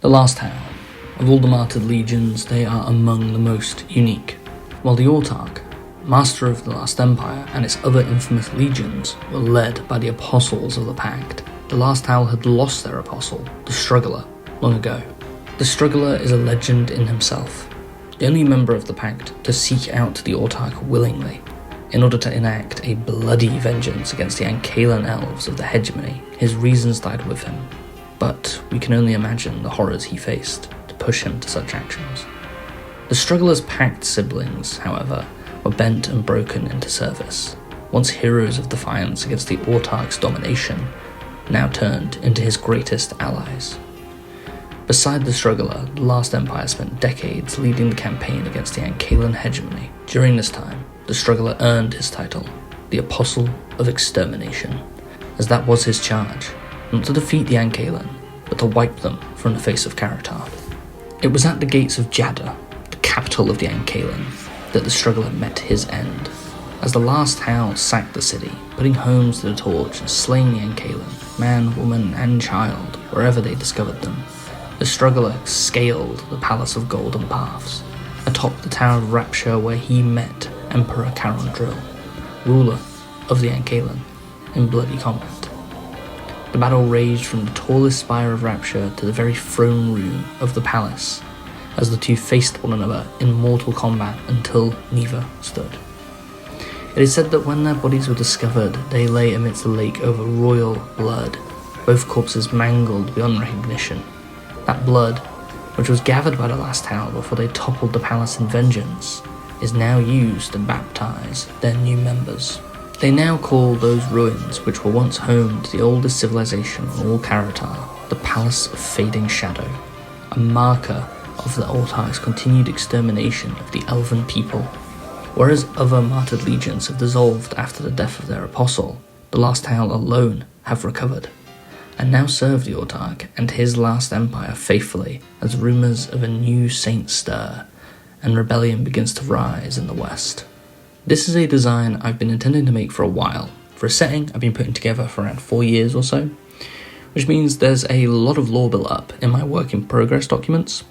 The Last Howl. Of all the martyred legions, they are among the most unique. While the Autarch, master of the Last Empire, and its other infamous legions were led by the Apostles of the Pact, the Last Howl had lost their apostle, the Struggler, long ago. The Struggler is a legend in himself, the only member of the Pact to seek out the Autarch willingly, in order to enact a bloody vengeance against the Ankalan elves of the hegemony. His reasons died with him, but we can only imagine the horrors he faced to push him to such actions. The Struggler's Pact siblings, however, were bent and broken into service, once heroes of defiance against the Autarch's domination, now turned into his greatest allies. Beside the Struggler, the Last Empire spent decades leading the campaign against the Ankalan hegemony. During this time, the Struggler earned his title, the Apostle of Extermination, as that was his charge, not to defeat the Ankalan, but to wipe them from the face of Karatar. It was at the gates of Jada, the capital of the Ankalan, that the Struggler met his end. As the Last Howl sacked the city, putting homes to the torch and slaying the Ankalan, man, woman, and child, wherever they discovered them, the Struggler scaled the Palace of Golden Paths, atop the Tower of Rapture where he met Emperor Carondril, ruler of the Ankalan, in bloody combat. The battle raged from the tallest spire of Rapture to the very throne room of the palace, as the two faced one another in mortal combat until neither stood. It is said that when their bodies were discovered, they lay amidst a lake of royal blood, both corpses mangled beyond recognition. That blood, which was gathered by the Last Howl before they toppled the palace in vengeance, is now used to baptize their new members. They now call those ruins, which were once home to the oldest civilization on all Karatar, the Palace of Fading Shadow, a marker of the Autarch's continued extermination of the elven people. Whereas other martyred legions have dissolved after the death of their apostle, the Last Howl alone have recovered, and now serve the Autarch and his last empire faithfully as rumours of a new saint stir, and rebellion begins to rise in the west. This is a design I've been intending to make for a while, for a setting I've been putting together for around 4 years or so, which means there's a lot of lore built up in my work in progress documents,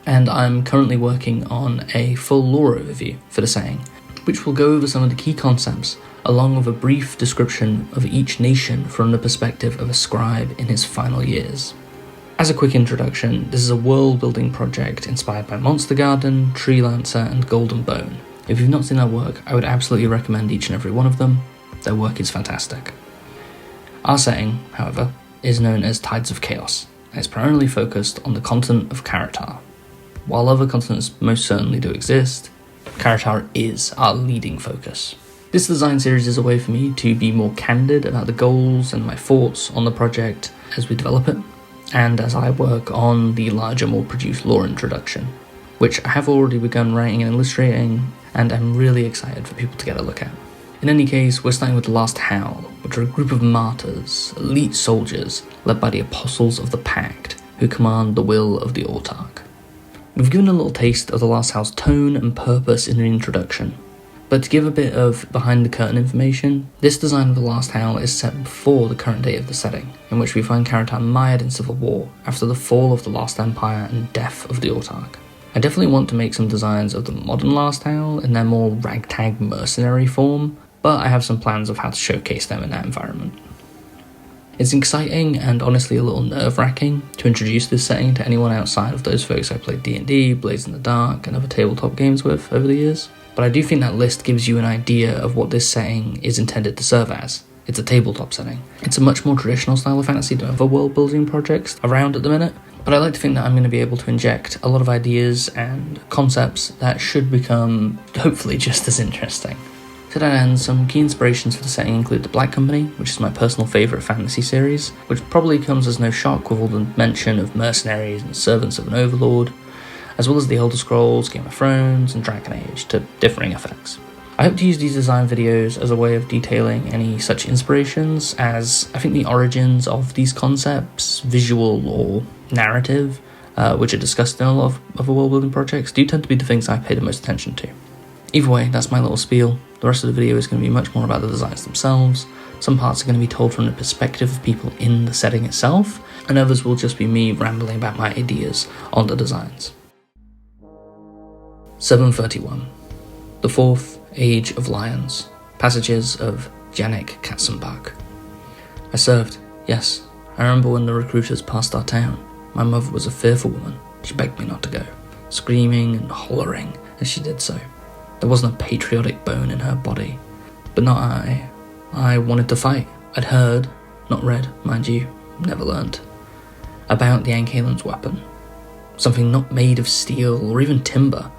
and I'm currently working on a full lore overview for the setting, which will go over some of the key concepts, along with a brief description of each nation from the perspective of a scribe in his final years. As a quick introduction, this is a world-building project inspired by Monster Garden, Tree Lancer, and Golden Bone. If you've not seen their work, I would absolutely recommend each and every one of them. Their work is fantastic. Our setting, however, is known as Tides of Chaos, and is primarily focused on the continent of Karatar. While other continents most certainly do exist, Karatar is our leading focus. This design series is a way for me to be more candid about the goals and my thoughts on the project as we develop it, and as I work on the larger, more produced lore introduction, which I have already begun writing and illustrating, and I'm really excited for people to get a look at. In any case, we're starting with the Last Howl, which are a group of martyrs, elite soldiers, led by the Apostles of the Pact, who command the will of the Autarch. We've given a little taste of the Last Howl's tone and purpose in the introduction, but to give a bit of behind-the-curtain information, this design of the Last Howl is set before the current day of the setting, in which we find Karatar mired in civil war after the fall of the Last Empire and death of the Autarch. I definitely want to make some designs of the modern Last Howl in their more ragtag mercenary form, but I have some plans of how to showcase them in that environment. It's exciting and honestly a little nerve-wracking to introduce this setting to anyone outside of those folks I played D&D, Blades in the Dark, and other tabletop games with over the years, but I do think that list gives you an idea of what this setting is intended to serve as. It's a tabletop setting. It's a much more traditional style of fantasy than other world-building projects around at the minute, but I like to think that I'm going to be able to inject a lot of ideas and concepts that should become, hopefully, just as interesting. To that end, some key inspirations for the setting include The Black Company, which is my personal favourite fantasy series, which probably comes as no shock with all the mention of mercenaries and servants of an overlord, as well as The Elder Scrolls, Game of Thrones, and Dragon Age, to differing effects. I hope to use these design videos as a way of detailing any such inspirations, as I think the origins of these concepts, visual or narrative, which are discussed in a lot of other world-building projects, do tend to be the things I pay the most attention to. Either way, that's my little spiel. The rest of the video is going to be much more about the designs themselves. Some parts are going to be told from the perspective of people in the setting itself, and others will just be me rambling about my ideas on the designs. 731. The Fourth Age of Lions. Passages of Janek Katzenbach. I served, yes. I remember when the recruiters passed our town. My mother was a fearful woman. She begged me not to go, screaming and hollering as she did so. There wasn't a patriotic bone in her body. But not I. I wanted to fight. I'd heard, not read, mind you, never learned, about the Ankalan's weapon. Something not made of steel or even timber,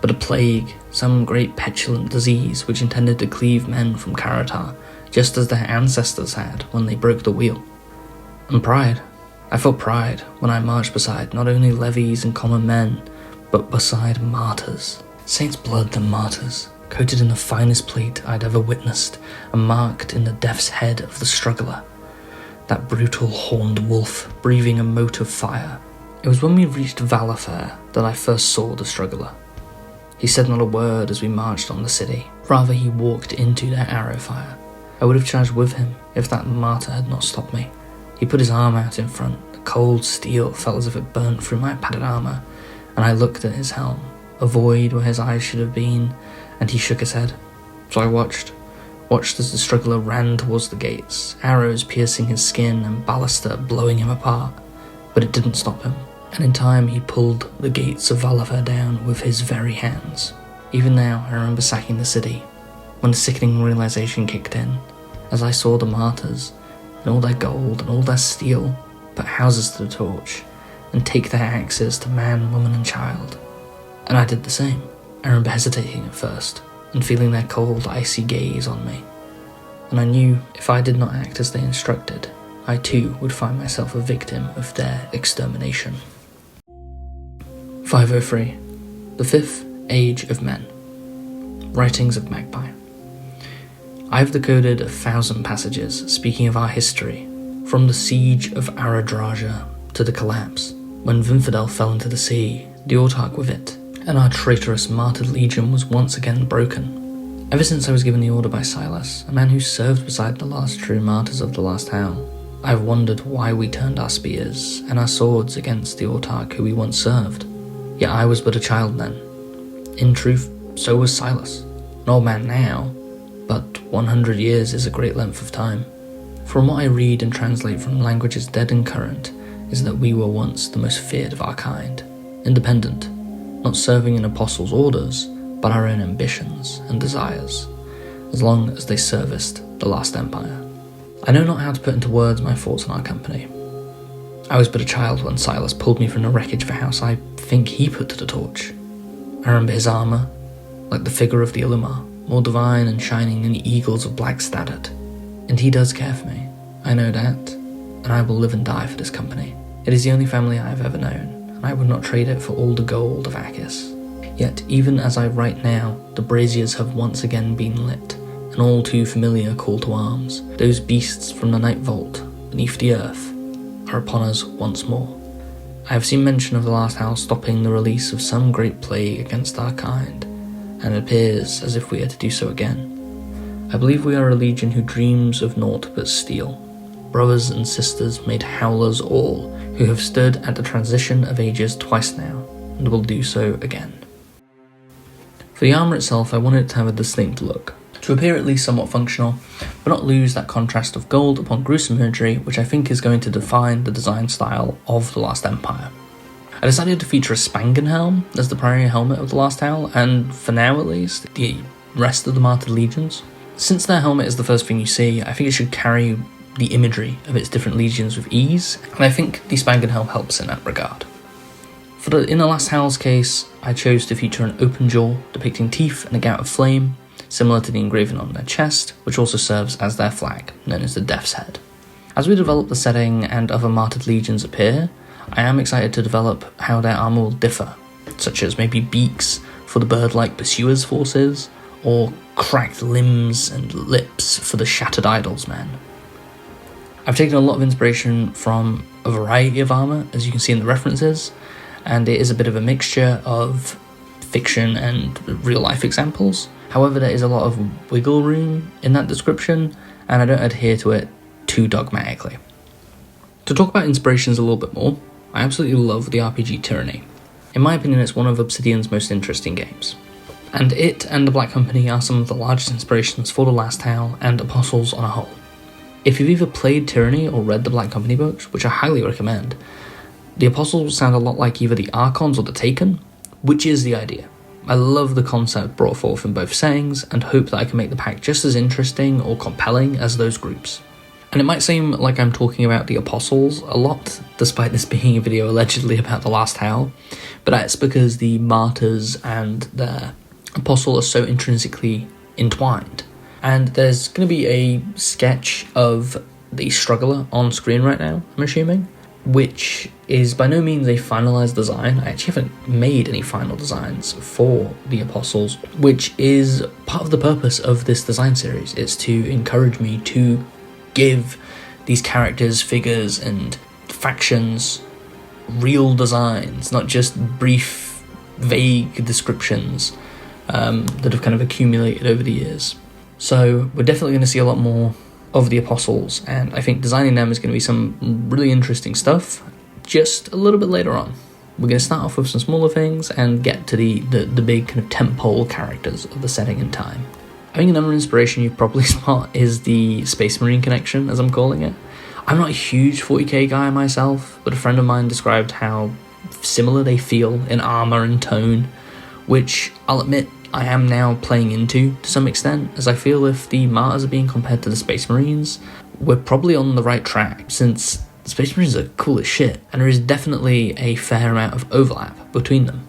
but a plague, some great petulant disease which intended to cleave men from Karatar, just as their ancestors had when they broke the wheel. And pride. I felt pride when I marched beside not only levies and common men, but beside martyrs. Saints' blood and martyrs, coated in the finest plate I'd ever witnessed, and marked in the death's head of the struggler. That brutal horned wolf, breathing a mote of fire. It was when we reached Valafare that I first saw the struggler. He said not a word as we marched on the city. Rather, he walked into their arrow fire. I would have charged with him if that martyr had not stopped me. He put his arm out in front. The cold steel felt as if it burnt through my padded armour, and I looked at his helm, a void where his eyes should have been, and he shook his head. So I watched as the struggler ran towards the gates, arrows piercing his skin and ballista blowing him apart. But it didn't stop him, and in time he pulled the gates of Valafare down with his very hands. Even now I remember sacking the city, when the sickening realization kicked in, as I saw the martyrs, and all their gold and all their steel, put houses to the torch, and take their axes to man, woman and child. And I did the same. I remember hesitating at first, and feeling their cold, icy gaze on me. And I knew if I did not act as they instructed, I too would find myself a victim of their extermination. 503. The Fifth Age of Men. Writings of Magpie. I have decoded 1,000 passages speaking of our history, from the siege of Aradraja to the collapse, when Vinfidel fell into the sea, the Autarch with it, and our traitorous martyred legion was once again broken. Ever since I was given the order by Silas, a man who served beside the last true martyrs of the Last Howl, I have wondered why we turned our spears and our swords against the Autarch who we once served. Yet I was but a child then. In truth, so was Silas. An old man now, but 100 years is a great length of time. From what I read and translate from languages dead and current, is that we were once the most feared of our kind, independent, not serving in apostles' orders, but our own ambitions and desires, as long as they serviced the last empire. I know not how to put into words my thoughts on our company. I was but a child when Silas pulled me from the wreckage of a house I think he put to the torch. I remember his armour, like the figure of the Illumar, more divine and shining than the eagles of Black Stadat. And he does care for me, I know that, and I will live and die for this company. It is the only family I have ever known, and I would not trade it for all the gold of Akis. Yet, even as I write now, the braziers have once again been lit, an all too familiar call to arms. Those beasts from the night vault, beneath the earth, are upon us once more. I have seen mention of the Last Howl stopping the release of some great plague against our kind, and it appears as if we are to do so again. I believe we are a legion who dreams of naught but steel, brothers and sisters made howlers all, who have stood at the transition of ages twice now, and will do so again. For the armour itself, I wanted it to have a distinct look, to appear at least somewhat functional, but not lose that contrast of gold upon gruesome imagery which I think is going to define the design style of the Last Empire. I decided to feature a Spangen helm as the primary helmet of the Last Howl, and for now at least, the rest of the Martyred Legions. Since their helmet is the first thing you see, I think it should carry the imagery of its different legions with ease, and I think the Spangen helm helps in that regard. In the Last Howl's case, I chose to feature an open jaw depicting teeth and a gout of flame, similar to the engraving on their chest, which also serves as their flag, known as the Death's Head. As we develop the setting and other Martyred Legions appear, I am excited to develop how their armour will differ, such as maybe beaks for the bird-like pursuers' forces, or cracked limbs and lips for the Shattered Idols men. I've taken a lot of inspiration from a variety of armour, as you can see in the references, and it is a bit of a mixture of fiction and real-life examples. However, there is a lot of wiggle room in that description, and I don't adhere to it too dogmatically. To talk about inspirations a little bit more, I absolutely love the RPG Tyranny. In my opinion, it's one of Obsidian's most interesting games. And it and the Black Company are some of the largest inspirations for the Last Howl and Apostles on a whole. If you've either played Tyranny or read the Black Company books, which I highly recommend, the Apostles sound a lot like either the Archons or the Taken, which is the idea. I love the concept brought forth in both settings and hope that I can make the pack just as interesting or compelling as those groups. And it might seem like I'm talking about the Apostles a lot, despite this being a video allegedly about the Last Howl, but that's because the Martyrs and their Apostle are so intrinsically entwined. And there's going to be a sketch of the Struggler on screen right now, I'm assuming, which is by no means a finalised design. I actually haven't made any final designs for the Apostles, which is part of the purpose of this design series. It's to encourage me to give these characters, figures, and factions real designs, not just brief, vague descriptions that have kind of accumulated over the years. So we're definitely going to see a lot more of the Apostles, and I think designing them is going to be some really interesting stuff just a little bit later on. We're going to start off with some smaller things and get to the big kind of tentpole characters of the setting and time. I think another inspiration you've probably spot is the Space Marine connection, as I'm calling it. I'm not a huge 40k guy myself, but a friend of mine described how similar they feel in armour and tone, which I'll admit I am now playing into to some extent, as I feel if the Martyrs are being compared to the Space Marines, we're probably on the right track, since the Space Marines are cool as shit, and there is definitely a fair amount of overlap between them.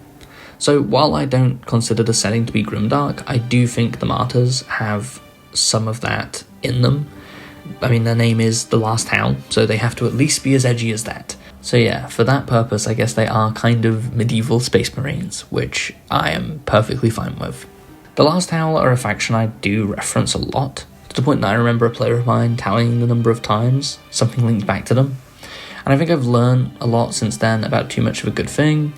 So while I don't consider the setting to be grimdark, I do think the Martyrs have some of that in them. I mean, their name is the Last Howl, so they have to at least be as edgy as that. So yeah, for that purpose, I guess they are kind of medieval Space Marines, which I am perfectly fine with. The Last Howl are a faction I do reference a lot, to the point that I remember a player of mine tallying the number of times something linked back to them. And I think I've learned a lot since then about too much of a good thing,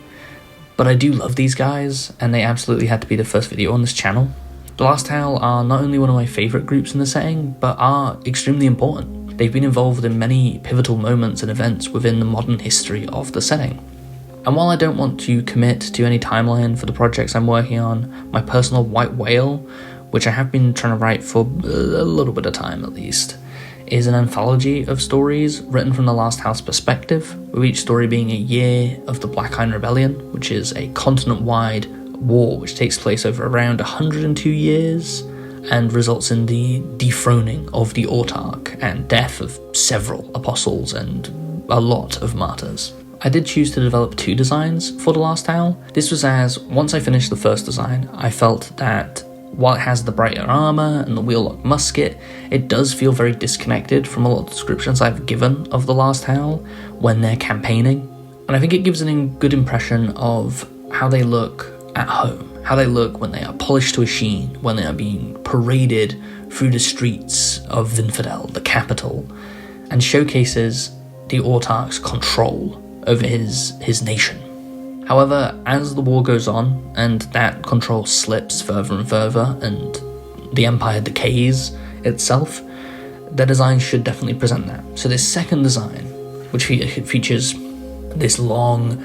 but I do love these guys, and they absolutely had to be the first video on this channel. The Last Howl are not only one of my favourite groups in the setting, but are extremely important. They've been involved in many pivotal moments and events within the modern history of the setting. And while I don't want to commit to any timeline for the projects I'm working on, my personal White Whale, which I have been trying to write for a little bit of time at least, is an anthology of stories written from the Last Howl's perspective, with each story being a year of the Black Hind Rebellion, which is a continent-wide war which takes place over around 102 years and results in the dethroning of the Autarch and death of several apostles and a lot of martyrs. I did choose to develop 2 designs for the Last Howl. This was as, once I finished the first design, I felt that while it has the brighter armour and the wheel-lock musket, it does feel very disconnected from a lot of descriptions I've given of the Last Howl when they're campaigning. And I think it gives a good impression of how they look at home, how they look when they are polished to a sheen, when they are being paraded through the streets of Vinfidel, the capital, and showcases the Autarch's control over his nation. However, as the war goes on, and that control slips further and further, and the Empire decays itself, their design should definitely present that. So this second design, which features this long,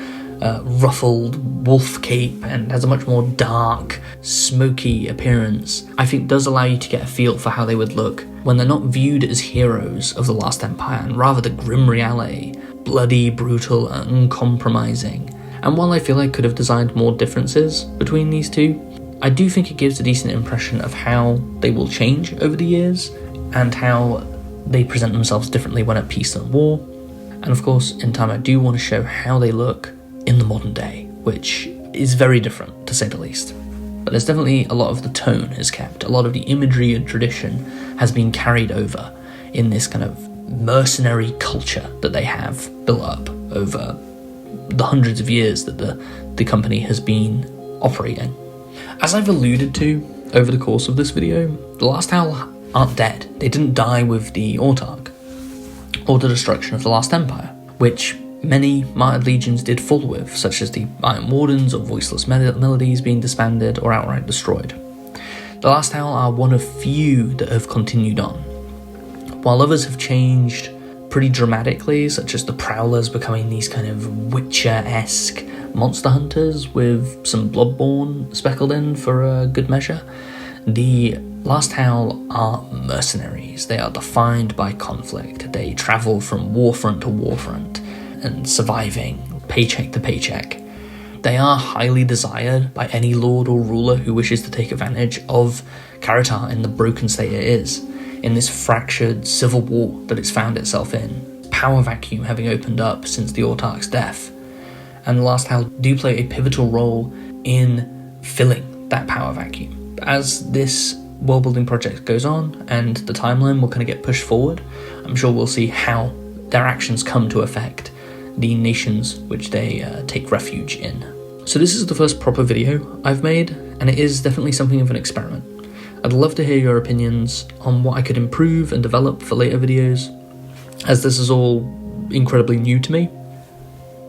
ruffled wolf cape and has a much more dark, smoky appearance, I think does allow you to get a feel for how they would look when they're not viewed as heroes of the Last Empire, and rather the grim reale, bloody, brutal, and uncompromising. And while I feel I could have designed more differences between these two, I do think it gives a decent impression of how they will change over the years, and how they present themselves differently when at peace and war. And of course, in time I do want to show how they look in the modern day, which is very different, to say the least. But there's definitely a lot of the tone is kept, a lot of the imagery and tradition has been carried over in this kind of mercenary culture that they have built up over the hundreds of years that the company has been operating. As I've alluded to over the course of this video, the Last Howl aren't dead. They didn't die with the Autarch or the destruction of the Last Empire, which Many martyred legions did fall with, such as the Iron Wardens or Voiceless Melodies being disbanded or outright destroyed. The Last Howl are one of few that have continued on, while others have changed pretty dramatically, such as the Prowlers becoming these kind of Witcher-esque monster hunters with some Bloodborne speckled in for a good measure. The Last Howl are mercenaries. They are defined by conflict. They travel from warfront to warfront and surviving paycheck to paycheck. They are highly desired by any lord or ruler who wishes to take advantage of Karatar in the broken state it is, in this fractured civil war that it's found itself in, power vacuum having opened up since the Autarch's death. And the Last Howl do play a pivotal role in filling that power vacuum. As this world-building project goes on and the timeline will kind of get pushed forward, I'm sure we'll see how their actions come to affect the nations which they take refuge in. So this is the first proper video I've made, and it is definitely something of an experiment. I'd love to hear your opinions on what I could improve and develop for later videos, as this is all incredibly new to me.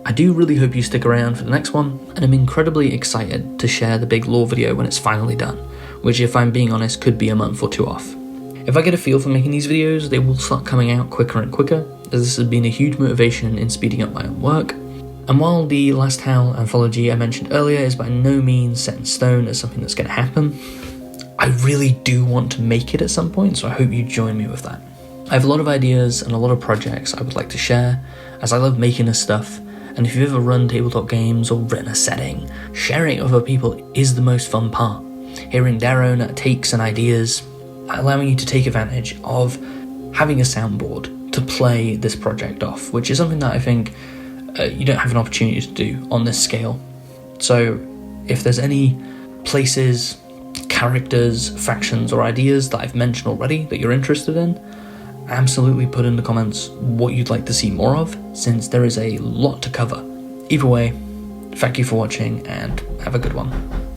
I do really hope you stick around for the next one, and I'm incredibly excited to share the big lore video when it's finally done, which, if I'm being honest, could be a month or two off. If I get a feel for making these videos, they will start coming out quicker and quicker, as this has been a huge motivation in speeding up my own work. And while the Last Howl anthology I mentioned earlier is by no means set in stone as something that's going to happen, I really do want to make it at some point, so I hope you join me with that. I have a lot of ideas and a lot of projects I would like to share, as I love making this stuff, and if you've ever run tabletop games or written a setting, sharing it with other people is the most fun part. Hearing their own takes and ideas, allowing you to take advantage of having a soundboard to play this project off, which is something that I think you don't have an opportunity to do on this scale. So if there's any places, characters, factions, or ideas that I've mentioned already that you're interested in, absolutely put in the comments what you'd like to see more of, since there is a lot to cover. Either way, thank you for watching and have a good one.